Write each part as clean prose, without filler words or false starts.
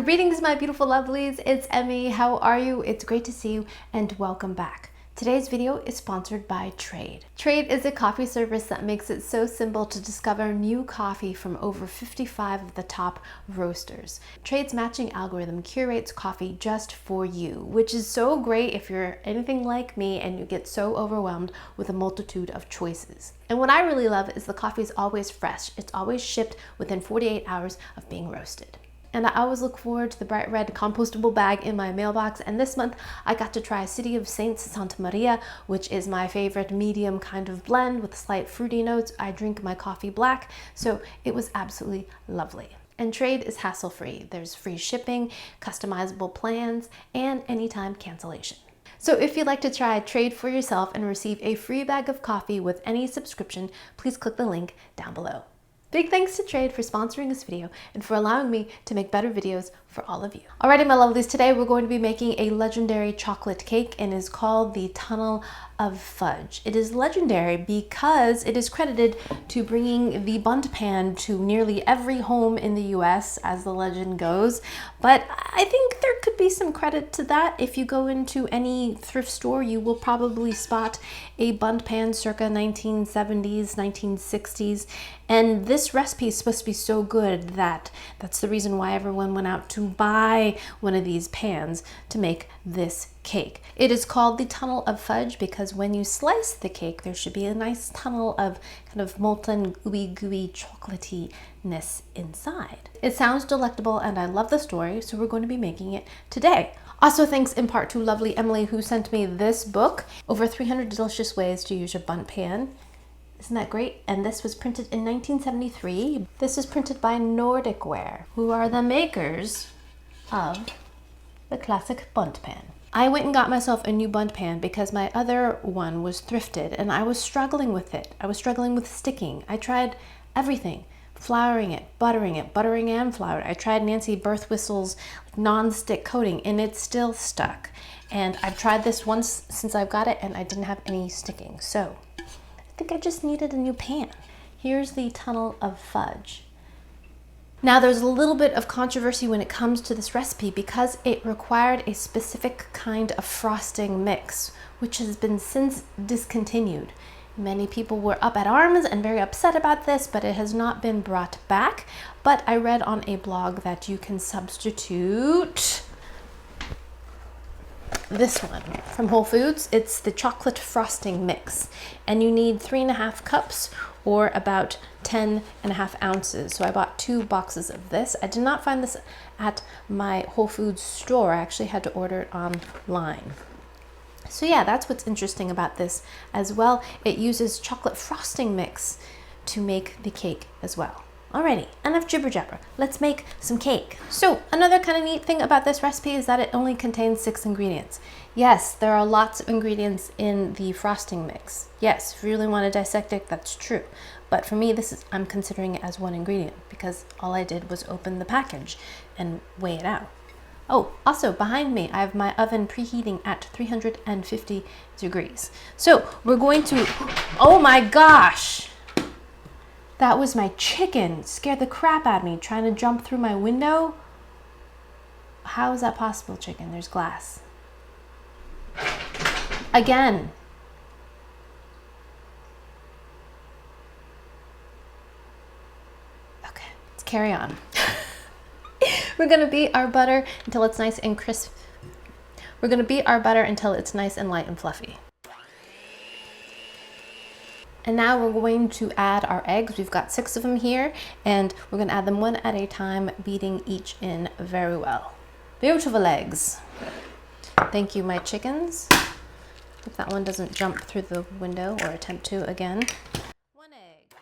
Greetings, my beautiful lovelies. It's Emmy. How are you? It's great to see you and welcome back. Today's video is sponsored by Trade. Trade is a coffee service that makes it so simple to discover new coffee from over 55 of the top roasters. Trade's matching algorithm curates coffee just for you, which is so great if you're anything like me and you get so overwhelmed with a multitude of choices. And what I really love is the coffee is always fresh. It's always shipped within 48 hours of being roasted. And I always look forward to the bright red compostable bag in my mailbox, and this month I got to try City of Saints Santa Maria, which is my favorite medium kind of blend with slight fruity notes. I drink my coffee black, so it was absolutely lovely. And Trade is hassle-free. There's free shipping, customizable plans, and anytime cancellation. So if you'd like to try Trade for yourself and receive a free bag of coffee with any subscription, please click the link down below. Big thanks to Trade for sponsoring this video and for allowing me to make better videos for all of you. Alrighty, my lovelies, today we're going to be making a legendary chocolate cake and is called the Tunnel of Fudge. It is legendary because it is credited to bringing the Bundt pan to nearly every home in the US, as the legend goes. But I think there could be some credit to that. If you go into any thrift store, you will probably spot a Bundt pan circa 1970s, 1960s. And this recipe is supposed to be so good that that's the reason why everyone went out to buy one of these pans to make this cake. It is called the Tunnel of Fudge because when you slice the cake, there should be a nice tunnel of kind of molten, gooey chocolatey-ness inside. It sounds delectable and I love the story, so we're going to be making it today. Also thanks in part to lovely Emily who sent me this book, Over 300 Delicious Ways to Use Your Bundt Pan. Isn't that great? And this was printed in 1973. This is printed by Nordic Ware, who are the makers of the classic Bundt pan. I went and got myself a new Bundt pan because my other one was thrifted and I was struggling with it. I was struggling with sticking. I tried everything. Flouring it, buttering and floured. I tried Nancy Birthwhistle's non-stick coating and it still stuck. And I've tried this once since I've got it and I didn't have any sticking. So I think I just needed a new pan. Here's the Tunnel of Fudge. Now there's a little bit of controversy when it comes to this recipe because it required a specific kind of frosting mix, which has been since discontinued. Many people were up at arms and very upset about this, but it has not been brought back. But I read on a blog that you can substitute this one from Whole Foods. It's the chocolate frosting mix and you need 3.5 cups or about 10.5 ounces. So I bought 2 boxes of this. I did not find this at my Whole Foods store. I actually had to order it online. So yeah, that's what's interesting about this as well. It uses chocolate frosting mix to make the cake as well. Alrighty, enough jibber jabber. Let's make some cake. So another kind of neat thing about this recipe is that it only contains 6 ingredients. Yes, there are lots of ingredients in the frosting mix. Yes, if you really want to dissect it, that's true. But for me, I'm considering it as one ingredient because all I did was open the package and weigh it out. Oh, also behind me, I have my oven preheating at 350 degrees. So we're going to, oh my gosh! That was my chicken. Scared the crap out of me trying to jump through my window. How is that possible, chicken? There's glass. Again. Okay, let's carry on. We're gonna beat our butter until it's nice and crisp. We're gonna beat our butter until it's nice and light and fluffy. And now we're going to add our eggs. We've got 6 of them here, and we're gonna add them one at a time, beating each in very well. Beautiful eggs. Thank you, my chickens. If that one doesn't jump through the window or attempt to again. 1 egg.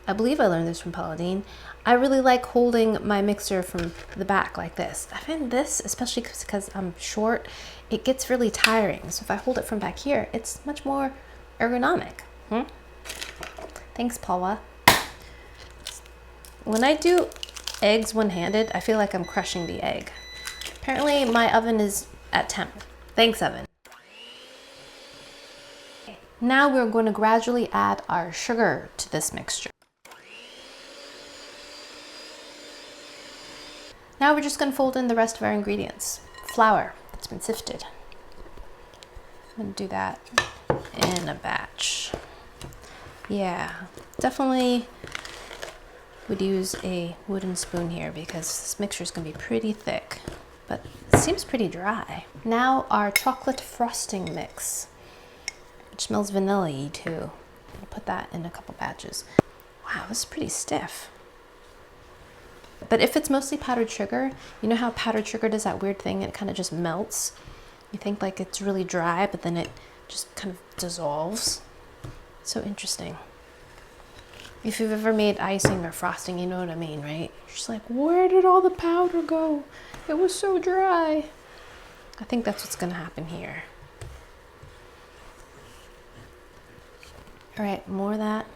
I believe I learned this from Pauline. I really like holding my mixer from the back like this. I find this, especially because I'm short, it gets really tiring. So if I hold it from back here, it's much more ergonomic. Thanks, Paula. When I do eggs one-handed, I feel like I'm crushing the egg. Apparently my oven is at temp. Thanks, oven. Now we're going to gradually add our sugar to this mixture. Now we're just gonna fold in the rest of our ingredients. Flour that's been sifted. I'm gonna do that in a batch. Yeah, definitely would use a wooden spoon here because this mixture is gonna be pretty thick, but it seems pretty dry. Now our chocolate frosting mix, which smells vanilla-y too. I'll put that in a couple batches. Wow, this is pretty stiff. But if it's mostly powdered sugar, you know how powdered sugar does that weird thing, it kind of just melts? You think like it's really dry, but then it just kind of dissolves. So interesting. If you've ever made icing or frosting, you know what I mean, right? You're just like, where did all the powder go? It was so dry. I think that's what's gonna happen here. All right, more of that.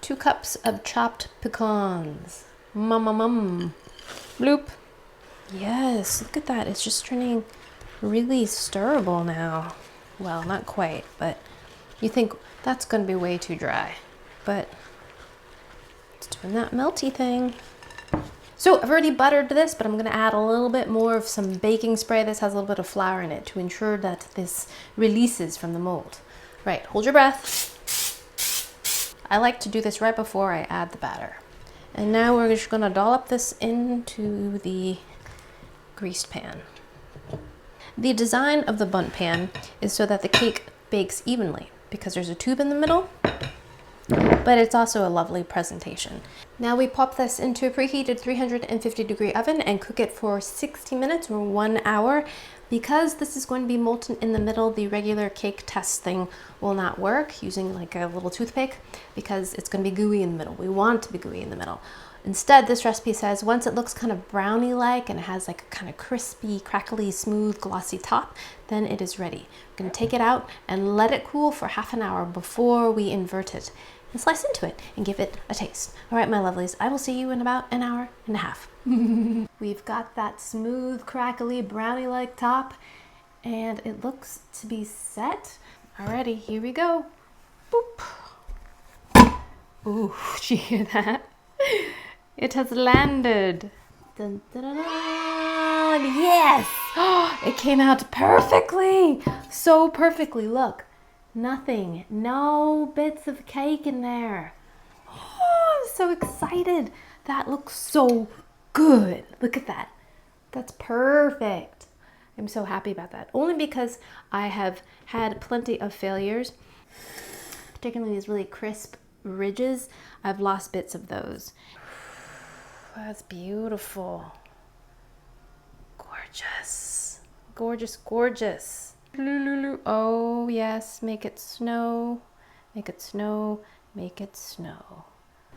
2 cups of chopped pecans. Bloop. Yes, look at that. It's just turning really stirrable now. Well, not quite, but you think that's gonna be way too dry, but it's doing that melty thing. So I've already buttered this, but I'm gonna add a little bit more of some baking spray. This has a little bit of flour in it to ensure that this releases from the mold. Right, hold your breath. I like to do this right before I add the batter. And now we're just gonna dollop this into the greased pan. The design of the Bundt pan is so that the cake bakes evenly because there's a tube in the middle, but it's also a lovely presentation. Now we pop this into a preheated 350-degree oven and cook it for 60 minutes or 1 hour. Because this is going to be molten in the middle, the regular cake test thing will not work using like a little toothpick because it's going to be gooey in the middle. We want it to be gooey in the middle. Instead, this recipe says once it looks kind of brownie-like and it has like a kind of crispy, crackly, smooth, glossy top, then it is ready. We're going to take it out and let it cool for half an hour before we invert it and slice into it and give it a taste. All right, my lovelies, I will see you in about an hour and a half. We've got that smooth, crackly, brownie-like top, and it looks to be set. Alrighty, here we go. Boop. Ooh, did you hear that? It has landed. Dun, dun, dun, dun. Yes! It came out perfectly. So perfectly, look. Nothing, no bits of cake in there. Oh, I'm so excited. That looks so good. Look at that. That's perfect. I'm so happy about that. Only because I have had plenty of failures, particularly these really crisp ridges. I've lost bits of those. That's beautiful. Gorgeous. Gorgeous, gorgeous. Oh yes, make it snow, make it snow, make it snow.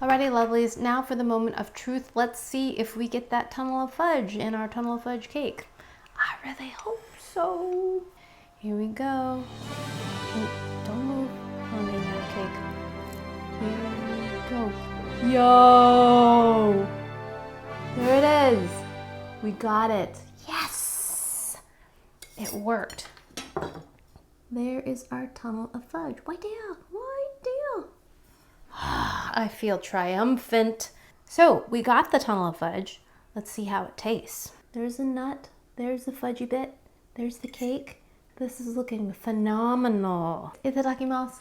Alrighty, lovelies, now for the moment of truth. Let's see if we get that tunnel of fudge in our tunnel of fudge cake. I really hope so. Here we go. Ooh, don't move on me now, cake. Here we go. Yo! There it is. We got it. Yes! It worked. There is our tunnel of fudge. Why dear? Why dear? I feel triumphant. So we got the tunnel of fudge. Let's see how it tastes. There's a nut. There's the fudgy bit. There's the cake. This is looking phenomenal. Itadakimasu.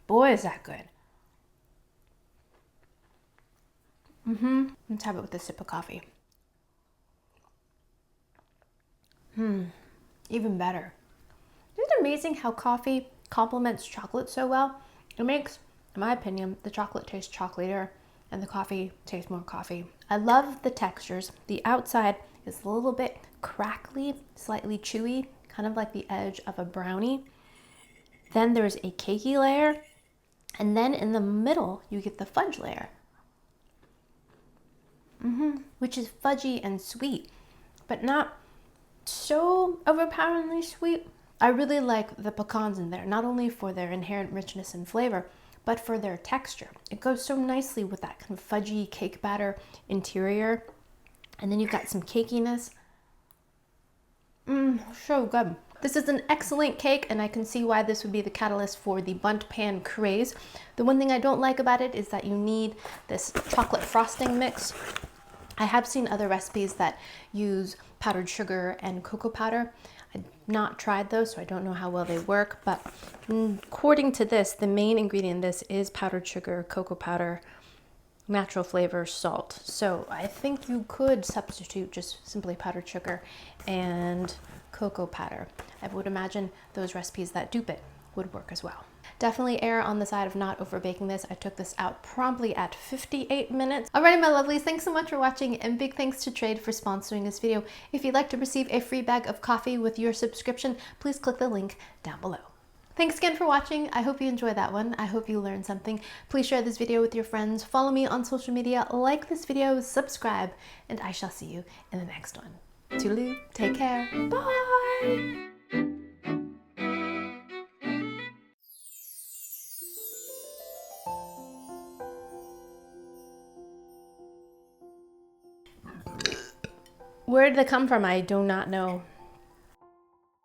Boy, is that good. Let's have it with a sip of coffee. Even better. Isn't it amazing how coffee complements chocolate so well? It makes, in my opinion, the chocolate taste chocolatier and the coffee taste more coffee. I love the textures. The outside is a little bit crackly, slightly chewy, kind of like the edge of a brownie. Then there's a cakey layer, and then in the middle you get the fudge layer, which is fudgy and sweet, but not so overpoweringly sweet. I really like the pecans in there, not only for their inherent richness and flavor, but for their texture. It goes so nicely with that kind of fudgy cake batter interior. And then you've got some cakiness. So good. This is an excellent cake, and I can see why this would be the catalyst for the Bundt pan craze. The one thing I don't like about it is that you need this chocolate frosting mix. I have seen other recipes that use powdered sugar and cocoa powder. I've not tried those, so I don't know how well they work, but according to this, the main ingredient in this is powdered sugar, cocoa powder, natural flavor, salt. So I think you could substitute just simply powdered sugar and cocoa powder. I would imagine those recipes that dupe it would work as well. Definitely err on the side of not over baking this. I took this out promptly at 58 minutes. Alrighty, my lovelies, thanks so much for watching, and big thanks to Trade for sponsoring this video. If you'd like to receive a free bag of coffee with your subscription, please click the link down below. Thanks again for watching. I hope you enjoyed that one. I hope you learned something. Please share this video with your friends. Follow me on social media, like this video, subscribe, and I shall see you in the next one. Toodaloo, take care, bye! Where did they come from? I do not know.